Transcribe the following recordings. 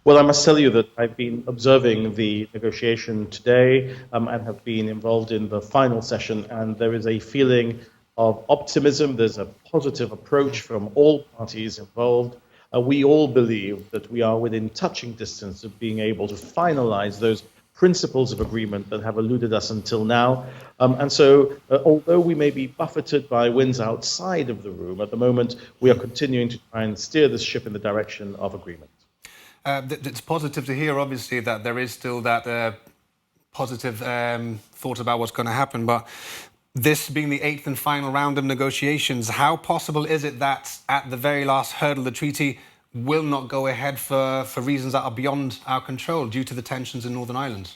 Well, I must tell you that I've been observing the negotiation today and have been involved in the final session, and there is a feeling of optimism. There's a positive approach from all parties involved. We all believe that we are within touching distance of being able to finalize those principles of agreement that have eluded us until now. Although we may be buffeted by winds outside of the room, at the moment, we are continuing to try and steer this ship in the direction of agreement. It's positive to hear, obviously, that there is still that positive thought about what's going to happen. But this being the 8th and final round of negotiations, how possible is it that at the very last hurdle, the treaty will not go ahead for reasons that are beyond our control due to the tensions in Northern Ireland?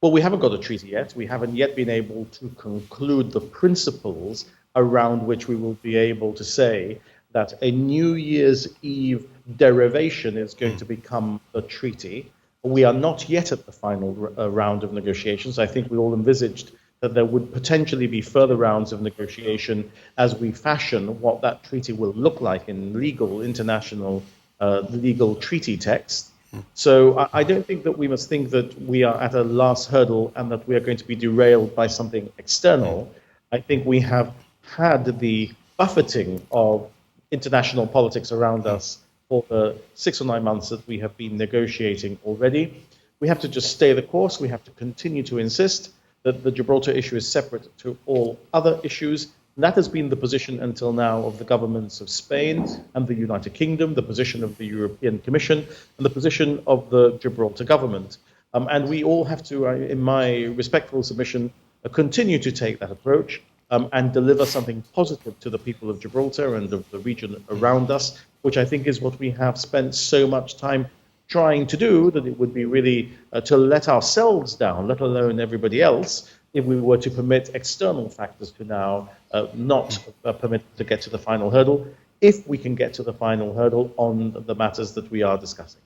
Well, we haven't got a treaty yet. We haven't yet been able to conclude the principles around which we will be able to say that a New Year's Eve derivation is going to become a treaty. We are not yet at the final round of negotiations. I think we all envisaged that there would potentially be further rounds of negotiation as we fashion what that treaty will look like in legal, international, legal treaty text. So I don't think that we must think that we are at a last hurdle and that we are going to be derailed by something external. I think we have had the buffeting of international politics around us for the 6 or 9 months that we have been negotiating already. We have to just stay the course. We have to continue to insist that the Gibraltar issue is separate to all other issues. And that has been the position until now of the governments of Spain and the United Kingdom, the position of the European Commission, and the position of the Gibraltar government. And we all have to, in my respectful submission, continue to take that approach. And deliver something positive to the people of Gibraltar and of the region around us, which I think is what we have spent so much time trying to do, that it would be really to let ourselves down, let alone everybody else, if we were to permit external factors to now not permit to get to the final hurdle, if we can get to the final hurdle on the matters that we are discussing.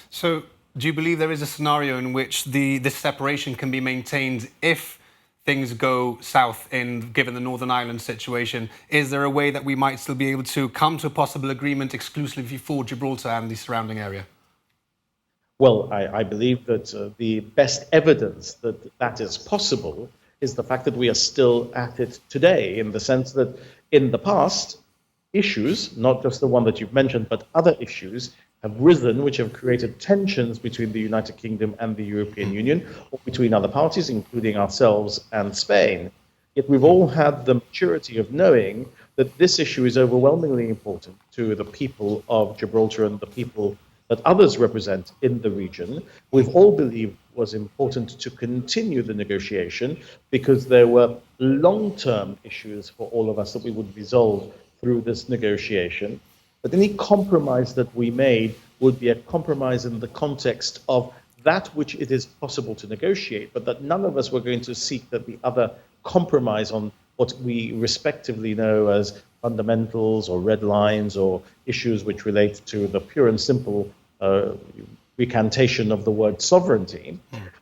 So do you believe there is a scenario in which this separation can be maintained if things go south given the Northern Ireland situation? Is there a way that we might still be able to come to a possible agreement exclusively for Gibraltar and the surrounding area? Well, I believe that the best evidence that that is possible is the fact that we are still at it today, in the sense that in the past, issues, not just the one that you've mentioned, but other issues have risen, which have created tensions between the United Kingdom and the European Union, or between other parties, including ourselves and Spain. Yet we've all had the maturity of knowing that this issue is overwhelmingly important to the people of Gibraltar and the people that others represent in the region. We've all believed it was important to continue the negotiation because there were long-term issues for all of us that we would resolve through this negotiation. But any compromise that we made would be a compromise in the context of that which it is possible to negotiate, but that none of us were going to seek that the other compromise on what we respectively know as fundamentals or red lines or issues which relate to the pure and simple recantation of the word sovereignty.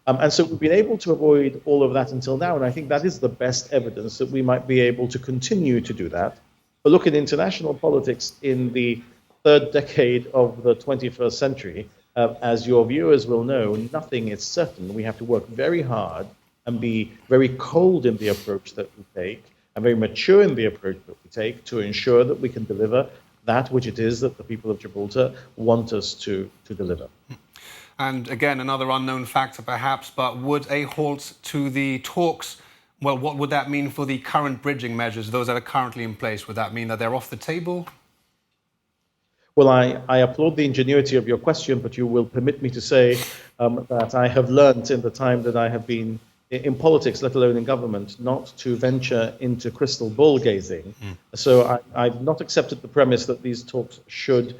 And so we've been able to avoid all of that until now, and I think that is the best evidence that we might be able to continue to do that. But look at international politics in the third decade of the 21st century. As your viewers will know, nothing is certain. We have to work very hard and be very cold in the approach that we take and very mature in the approach that we take to ensure that we can deliver that which it is that the people of Gibraltar want us to deliver. And again, another unknown factor perhaps, but would a halt to the talks, well, what would that mean for the current bridging measures, those that are currently in place? Would that mean that they're off the table? Well, I applaud the ingenuity of your question, but you will permit me to say that I have learned in the time that I have been in politics, let alone in government, not to venture into crystal ball gazing. So I've not accepted the premise that these talks should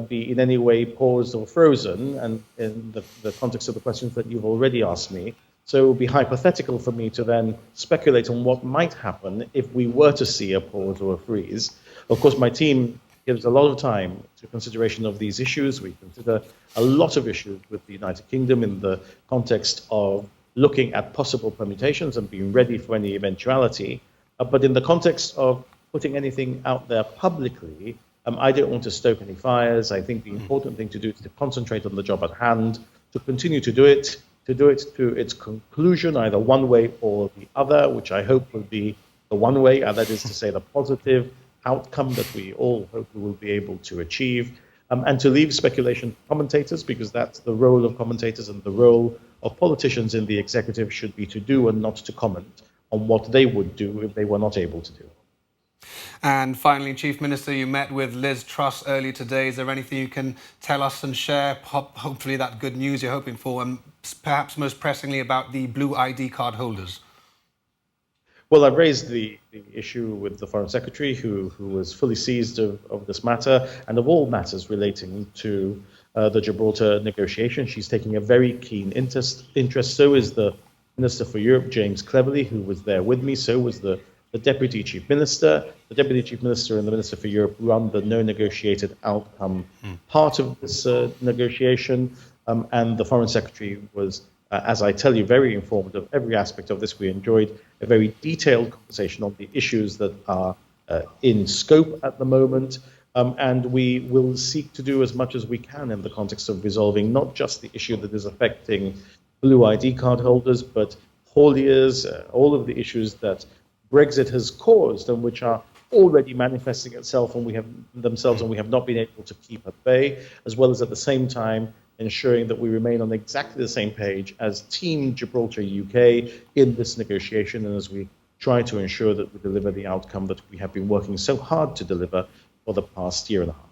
be in any way paused or frozen, and in the context of the questions that you've already asked me. So it would be hypothetical for me to then speculate on what might happen if we were to see a pause or a freeze. Of course, my team gives a lot of time to consideration of these issues. We consider a lot of issues with the United Kingdom in the context of looking at possible permutations and being ready for any eventuality. But in the context of putting anything out there publicly, I don't want to stoke any fires. I think the important thing to do is to concentrate on the job at hand, to continue to do it to its conclusion, either one way or the other, which I hope will be the one way, and that is to say the positive outcome that we all hope we will be able to achieve, and to leave speculation to commentators, because that's the role of commentators, and the role of politicians in the executive should be to do and not to comment on what they would do if they were not able to do. And finally, Chief Minister, you met with Liz Truss earlier today. Is there anything you can tell us and share, hopefully that good news you're hoping for, and perhaps most pressingly about the blue ID card holders? Well, I've raised the issue with the Foreign Secretary, who was fully seized of this matter and of all matters relating to the Gibraltar negotiation. She's taking a very keen interest. So is the Minister for Europe, James Cleverly, who was there with me. So was the Deputy Chief Minister. The Deputy Chief Minister and the Minister for Europe run the no negotiated outcome part of this negotiation. And the Foreign Secretary was, as I tell you, very informed of every aspect of this. We enjoyed a very detailed conversation on the issues that are in scope at the moment. And we will seek to do as much as we can in the context of resolving not just the issue that is affecting blue ID card holders, but hauliers, all of the issues that Brexit has caused and which are already manifesting itself and we have not been able to keep at bay, as well as at the same time ensuring that we remain on exactly the same page as Team Gibraltar UK in this negotiation, and as we try to ensure that we deliver the outcome that we have been working so hard to deliver for the past year and a half.